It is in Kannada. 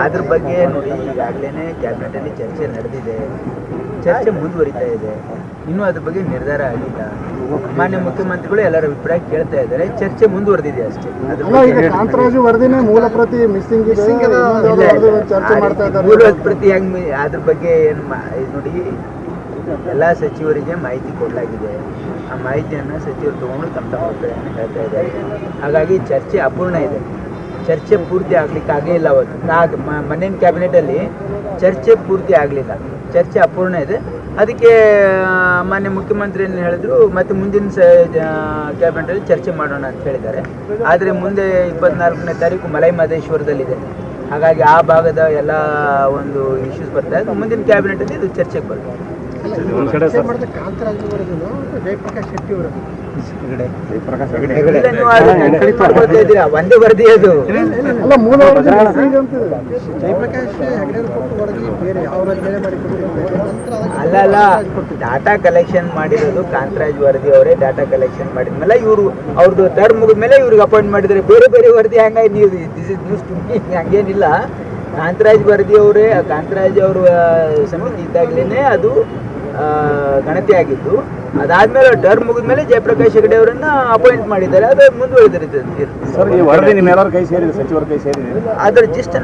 ಅದ್ರ ಬಗ್ಗೆ ನೋಡಿ ಈಗಾಗಲೇ ಕ್ಯಾಬಿನೆಟಲ್ಲಿ ಚರ್ಚೆ ನಡೆದಿದೆ, ಚರ್ಚೆ ಮುಂದುವರಿತಾ ಇದೆ, ಇನ್ನೂ ಅದ್ರ ಬಗ್ಗೆ ನಿರ್ಧಾರ ಆಗಿಲ್ಲ. ಮಾನ್ಯ ಮುಖ್ಯಮಂತ್ರಿಗಳು ಎಲ್ಲರ ಅಭಿಪ್ರಾಯ ಕೇಳ್ತಾ ಇದ್ದಾರೆ, ಚರ್ಚೆ ಮುಂದುವರೆದಿದೆ ಅಷ್ಟೇ. ಕಾಂತರಾಜು ವರದಿನೇ ಮೂಲ ಪ್ರತಿ ಮಿಸ್ಸಿಂಗ್ ಚರ್ಚೆ ಮಾಡ್ತಾ ಇದ್ದಾರೆ. ಮೂಲ ಪ್ರತಿ ಹೆಂಗ್ ಅದ್ರ ಬಗ್ಗೆ ಏನು ನೋಡಿ, ಎಲ್ಲ ಸಚಿವರಿಗೆ ಮಾಹಿತಿ ಕೊಡಲಾಗಿದೆ. ಆ ಮಾಹಿತಿಯನ್ನು ಸಚಿವರು ತಗೊಂಡು ತಮ್ಮ ಅಭಿಪ್ರಾಯವನ್ನು ಹೇಳ್ತಾ ಇದ್ದಾರೆ. ಹಾಗಾಗಿ ಚರ್ಚೆ ಅಪೂರ್ಣ ಇದೆ, ಚರ್ಚೆ ಪೂರ್ತಿ ಆಗ್ಲಿಕ್ಕೆ ಆಗೇ ಇಲ್ಲ. ಅವತ್ತು ಮನೇನ ಕ್ಯಾಬಿನೆಟಲ್ಲಿ ಚರ್ಚೆ ಪೂರ್ತಿ ಆಗಲಿಲ್ಲ, ಚರ್ಚೆ ಅಪೂರ್ಣ ಇದೆ. ಅದಕ್ಕೆ ಮಾನ್ಯ ಮುಖ್ಯಮಂತ್ರಿ ಏನು ಹೇಳಿದ್ರು, ಮತ್ತೆ ಮುಂದಿನ ಕ್ಯಾಬಿನೆಟಲ್ಲಿ ಚರ್ಚೆ ಮಾಡೋಣ ಅಂತ ಹೇಳಿದ್ದಾರೆ. ಆದರೆ ಮುಂದೆ 24ನೇ ತಾರೀಕು ಮಲೈ ಮಹದೇಶ್ವರದಲ್ಲಿದೆ. ಹಾಗಾಗಿ ಆ ಭಾಗದ ಎಲ್ಲ ಒಂದು ಇಶ್ಯೂಸ್ ಬರ್ತಾ ಇದೆ. ಮುಂದಿನ ಕ್ಯಾಬಿನೆಟಲ್ಲಿ ಇದು ಚರ್ಚೆಗೆ ಬರುತ್ತೆ. ಒಂದೇ ವರದಿ ಅದು. ಅಲ್ಲ, ಡಾಟಾ ಕಲೆಕ್ಷನ್ ಮಾಡಿರೋದು ಕಾಂತರಾಜ್ ವರದಿ ಅವರೇ. ಡಾಟಾ ಕಲೆಕ್ಷನ್ ಮಾಡಿದ್ಮೇಲೆ ಇವರು ಅವ್ರದ್ದು ಟರ್ಮ್ ಮುಗಿದ್ಮೇಲೆ ಇವ್ರಿಗೆ ಅಪಾಯಿಂಟ್ ಮಾಡಿದ್ದಾರೆ. ಬೇರೆ ಬೇರೆ ವರದಿ ಹಂಗಾಗಿ ನೀವು this is news to me, ಹಂಗೇನಿಲ್ಲ. ಕಾಂತರಾಜ್ ವರದಿ ಅವರೇ, ಕಾಂತರಾಜ್ ಅವರ ಸಮಿತಿ ಇದ್ದಾಗಲೇ ಅದು ಗಣತಿ ಆಗಿದ್ದು. ಅದಾದ್ಮೇಲೆ ಟರ್ಮ್ ಮುಗಿದ್ಮೇಲೆ ಜಯಪ್ರಕಾಶ್ ಹೆಗಡೆ ಅವರನ್ನ ಅಪಾಯಿಂಟ್ ಮಾಡಿದ್ದಾರೆ. ಅದು ಮುಂದುವರೆದಿರುತ್ತೆ. ಸರ್, ಈ ವರದಿ ನಿಮ್ಮೆಲ್ಲರ ಕೈ ಸೇರಿದೆ, ಸಚಿವರ ಕೈ ಸೇರಿದೆ. ಅದರ ಜಿಸ್ಟ್